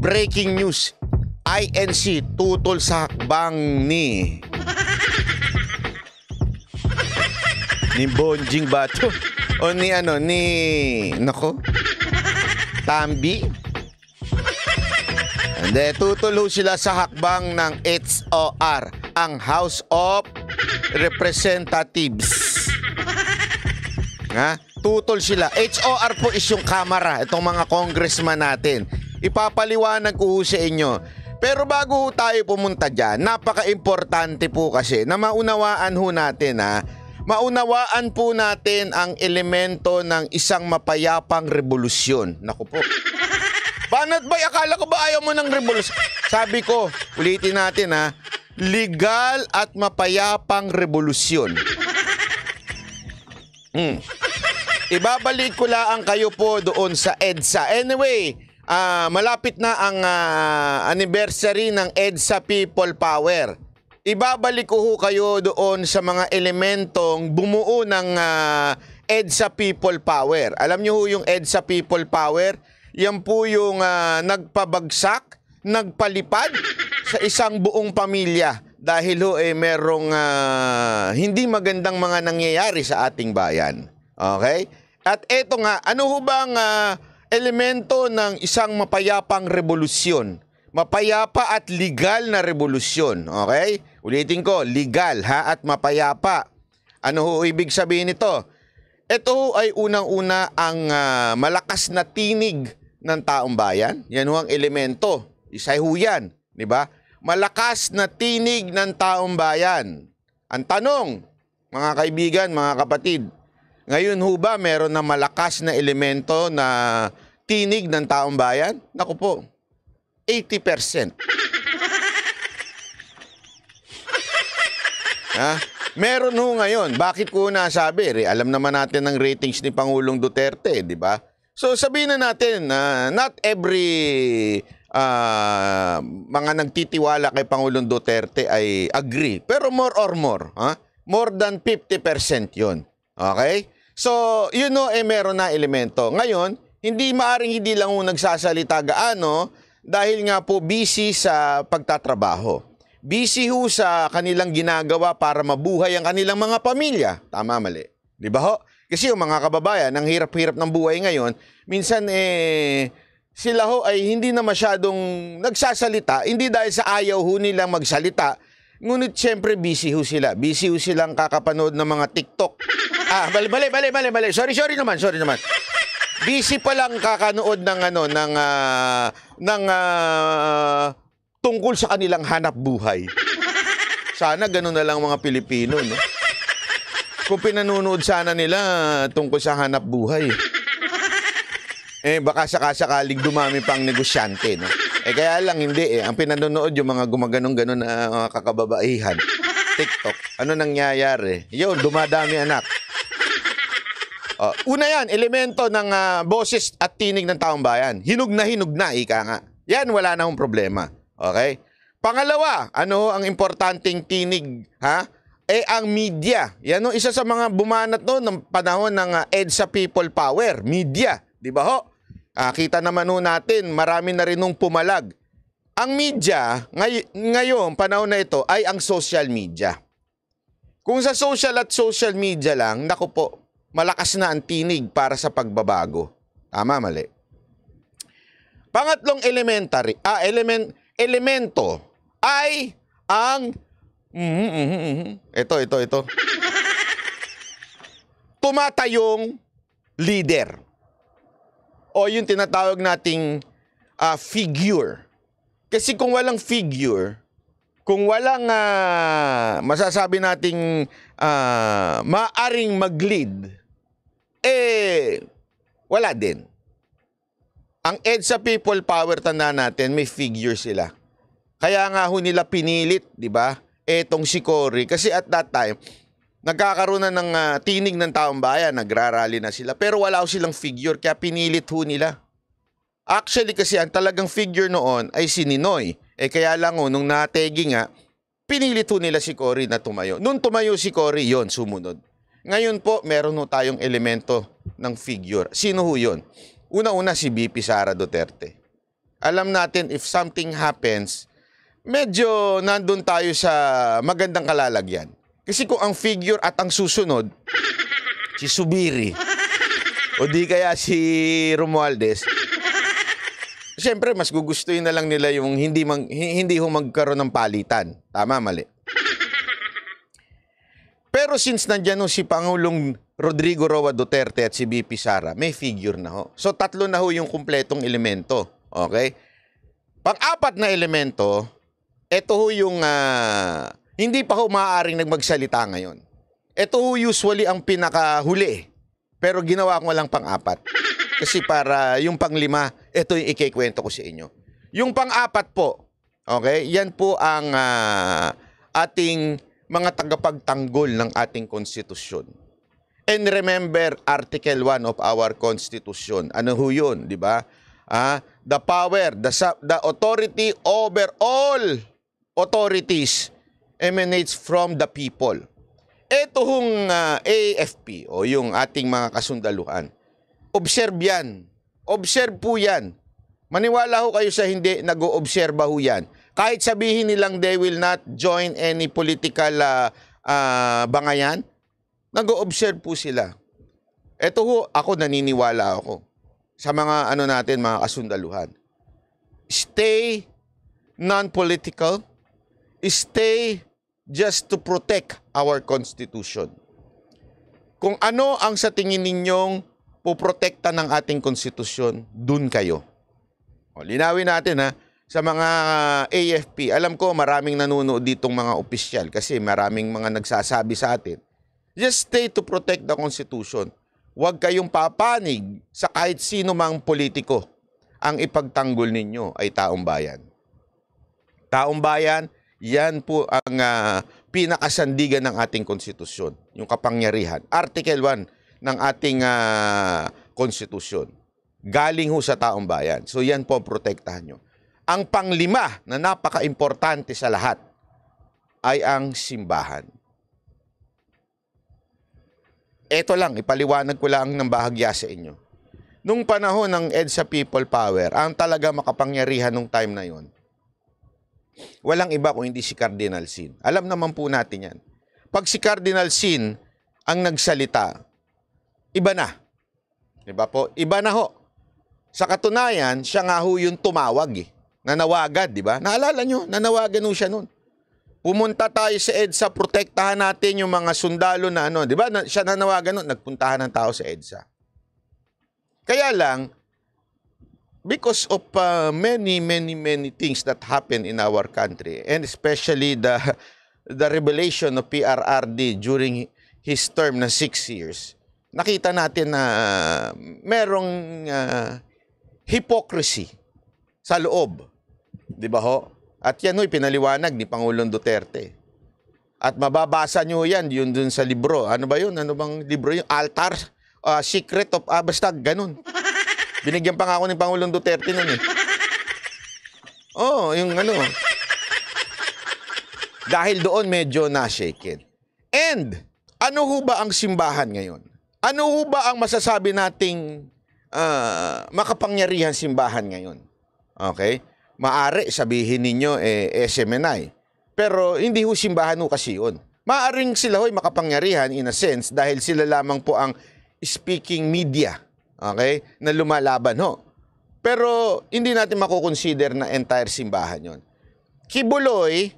breaking news. INC tutol sa hakbang ni Bonjing Bato o ni Tambi. Hindi, tutol sila sa hakbang ng HOR, ang House of Representatives. Tutol sila. HOR po is yung kamara, itong mga congressman natin. Ipapaliwanag ko sa inyo. Pero bago tayo pumunta dyan, napaka-importante po kasi na maunawaan natin maunawaan po natin ang elemento ng isang mapayapang revolusyon. Naku po. Banat ba? Akala ko ba ayaw mo ng revolusyon? Sabi ko, ulitin natin legal at mapayapang revolusyon. Ibabalik ko lang kayo po doon sa EDSA. Anyway, malapit na ang anniversary ng EDSA People Power. Ibabalik ko kayo doon sa mga elementong bumuo ng EDSA People Power. Alam niyo yung EDSA People Power? Yan po yung nagpabagsak, nagpalipad sa isang buong pamilya dahil merong hindi magandang mga nangyayari sa ating bayan. Okay? At eto ano bang elemento ng isang mapayapang revolusyon? Mapayapa at legal na revolusyon. Okay? Ulitin ko, legal at mapayapa. Ano ibig sabihin nito? Ito ay unang-una ang malakas na tinig ng taong bayan. Yan ang elemento. Isa yan. Diba? Malakas na tinig ng taong bayan. Ang tanong, mga kaibigan, mga kapatid, ngayon ba meron na malakas na elemento na tinig ng taong bayan? Naku po, 80%. Meron ngayon. Bakit ko nasabi? Alam naman natin ang ratings ni Pangulong Duterte, di ba? So sabihin na natin na not every mga nagtitiwala kay Pangulong Duterte ay agree. Pero more or more, more than 50% yun. Okay? So, meron na elemento. Ngayon, hindi lang nagsasalita gaano dahil nga po busy sa pagtatrabaho. Busy sa kanilang ginagawa para mabuhay ang kanilang mga pamilya. Tama, mali. Di ba ho? Kasi yung mga kababayan, ang hirap-hirap ng buhay ngayon, minsan sila ay hindi na masyadong nagsasalita, hindi dahil sa ayaw nilang magsalita, ngunit siyempre busy sila. Busy silang kakapanood ng mga TikTok. Bali. Sorry naman. Busy pa lang kakanood ng tungkol sa kanilang hanap buhay. Sana ganun na lang mga Pilipino, no? Kung pinanunood sana nila tungkol sa hanap buhay. Baka sakasakaling dumami pang negosyante, no? Kaya lang hindi Ang pinanonood yung mga gumaganong-ganon na mga kakababaihan. TikTok. Ano nangyayari? Yun, dumadami anak. Una yan, elemento ng boses at tinig ng taong bayan. Hinog na, ika nga. Yan, wala na akong problema. Okay? Pangalawa, ang importanteng tinig, ang media. Yan isa sa mga bumanat ng panahon ng EDSA People Power. Media. Di ba ho? Kita naman natin, marami na rin pumalag. Ang media, ngayon, panahon na ito, ay ang social media. Kung sa social media lang, naku po, malakas na ang tinig para sa pagbabago. Tama, mali. Pangatlong elemento ay ang ito. Tumatayong leader. O yung tinatawag nating figure. Kasi kung walang figure, kung walang masasabi nating maaring mag-lead, wala din. Ang EDSA People Power, tandaan natin, may figure sila. Kaya nga nila pinilit, di ba? Etong si Cory. Kasi at that time, nagkakaroon na ng tinig ng taong bayan, nagrarally na sila. Pero wala silang figure, kaya pinilit nila. Actually kasi ang talagang figure noon ay si Ninoy. Kaya lang nung nategi nga, pinilit nila si Cory na tumayo. Nung tumayo si Cory, yon sumunod. Ngayon po, meron tayong elemento ng figure. Sino yun? Una-una si BP Sara Duterte. alam natin if something happens, medyo nandun tayo sa magandang kalalagyan. Kasi kung ang figure at ang susunod, si Subiri, o di kaya si Romualdez, siyempre mas gugustuhin na lang nila yung hindi magkaroon ng palitan. Tama, mali. Pero since nandyan si Pangulong Rodrigo Roa Duterte at si BP Sara, may figure na ho. So tatlo na ho yung kumpletong elemento. Okay? Pang-apat na elemento, ito ho yung hindi pa ho maaaring nagmagsalita ngayon. Ito ho usually ang pinakahuli. Pero ginawa ko lang pang-apat. Kasi para yung pang-lima, ito yung ikikwento ko sa inyo. Yung pang-apat po, okay, yan po ang ating mga tagapagtanggol ng ating konstitusyon. And remember Article 1 of our Constitution. Ano ho yun, di ba? The power, the authority over all authorities emanates from the people. Ito hong AFP o yung ating mga kasundaluhan. Observe yan. Observe po yan. Maniwala ho kayo sa hindi, nag-o-obserba ho yan. Kahit sabihin nilang they will not join any political bangayan, nag-o-observe po sila. Ito ho, ako naniniwala ako sa mga natin, mga kasundaluhan. Stay non-political. Stay just to protect our Constitution. Kung ano ang sa tingin ninyong puprotekta ng ating konstitusyon, dun kayo. O, linawin natin sa mga AFP, alam ko maraming nanonood ditong mga opisyal kasi maraming mga nagsasabi sa atin. Just stay to protect the Constitution. Huwag kayong papanig sa kahit sino mang politiko. Ang ipagtanggol ninyo ay taong bayan. Taong bayan, yan po ang pinakasandigan ng ating konstitusyon, yung kapangyarihan. Article 1 ng ating konstitusyon. Galing ho sa taong bayan. So yan po protektahan nyo. Ang panglima na napaka-importante sa lahat ay ang simbahan. Ito lang, ipaliwanag ko lang ng bahagya sa inyo. Nung panahon ng EDSA People Power, ang talaga makapangyarihan nung time na yon, walang iba kung hindi si Cardinal Sin. Alam naman po natin yan. Pag si Cardinal Sin ang nagsalita, iba na. Diba po? Iba na ho. Sa katunayan, siya nga ho yung tumawag Nanawagan, di ba? Naalala nyo, nanawagan ho siya nun. Pumunta tayo sa EDSA, protektahan natin yung mga sundalo na di ba? Siya nanawagan nun, nagpuntahan ng tao sa EDSA. Kaya lang, because of many things that happen in our country, and especially the revelation of PRRD during his term na 6 years, nakita natin na merong hypocrisy sa loob. Di ba ho? At yan ho'y pinaliwanag ni Pangulong Duterte. At mababasa nyo yan, yun dun sa libro. Ano ba yun? Ano bang libro yun? Altar? Secret of... basta ganun. Binigyan pa nga ako ni Pangulong Duterte nun yung Dahil doon medyo na-shaken. And, ano ho ba ang simbahan ngayon? Ano ho ba ang masasabi nating makapangyarihan simbahan ngayon? Okay? Maari sabihin ninyo SMNI. Pero hindi ho simbahan ho kasi yun. Maaring sila ho'y makapangyarihan in a sense dahil sila lamang po ang speaking media, okay, na lumalaban ho. Pero hindi natin makukonsider na entire simbahan yon. Kibuloy,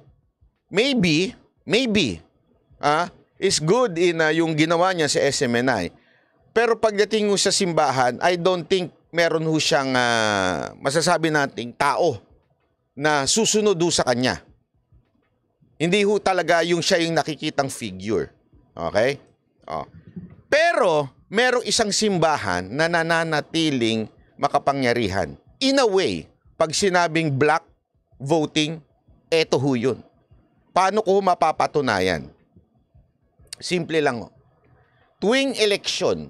maybe, is good in yung ginawa niya sa SMNI. Pero pagdating ho sa simbahan, I don't think meron ho siyang masasabi nating tao na susunod ho sa kanya. Hindi ho talaga siya yung nakikitang figure. Okay? Pero, merong isang simbahan na nananatiling makapangyarihan. In a way, pag sinabing black voting, eto ho yun. Paano ko mapapatunayan? Simple lang. Tuwing eleksyon,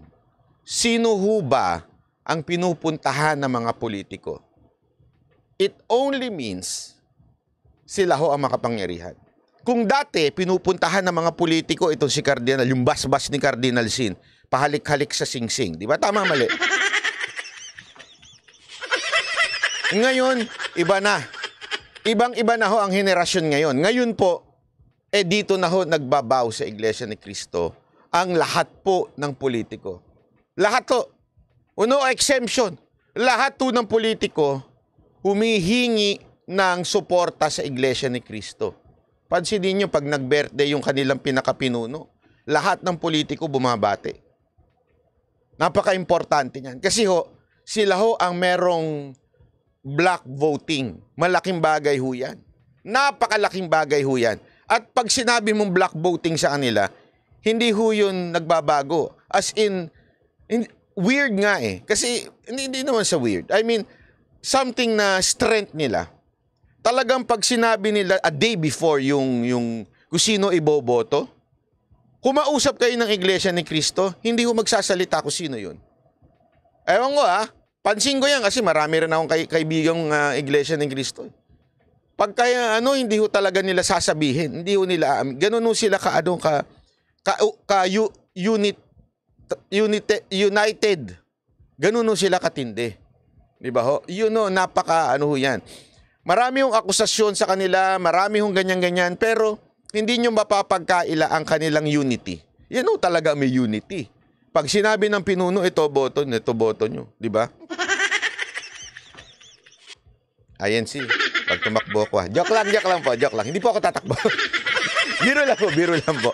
sino ho ba ang pinupuntahan ng mga politiko? It only means sila ho ang makapangyarihan. Kung dati, pinupuntahan ng mga politiko itong si Cardinal, yung bas-bas ni Cardinal Sin, pahalik-halik sa sing-sing. Di ba? Tama, mali? Ngayon, iba na. Ibang-iba na ho ang henerasyon ngayon. Ngayon po, dito na ho nagbabaw sa Iglesia ni Cristo ang lahat po ng politiko. Lahat to. No exemption. Lahat po ng politiko humihingi ng suporta sa Iglesia ni Cristo. Pansinin nyo pag nag-birthday yung kanilang pinakapinuno, lahat ng politiko bumabati. Napaka-importante niyan. Kasi ho, sila ho ang merong black voting. Malaking bagay ho yan. Napakalaking bagay ho yan. At pag sinabi mong black voting sa kanila, hindi ho yun nagbabago. As in weird nga eh. Kasi hindi naman sa weird. I mean, something na strength nila. Talagang pag sinabi nila a day before yung kung sino iboboto, kumausap kayo ng Iglesia ni Cristo, hindi ho magsasalita kung sino yun. Ewan ko pansin ko yan kasi marami rin akong kaibigang Iglesia ni Cristo. Pag kaya hindi ho talaga nila sasabihin, hindi ho nila ganun ho sila united. Ganun ho sila katindi. Di ba ho? Yun ho, napaka ho yan. Marami hong akusasyon sa kanila, marami hong ganyan-ganyan, pero hindi nyo mapapagkaila ang kanilang unity. Yan ho talaga may unity. Pag sinabi ng pinuno, ito boto nyo. Di ba? Ayan pag tumakbo ko Joke lang po. Hindi po ako tatakbo. Biro lang po.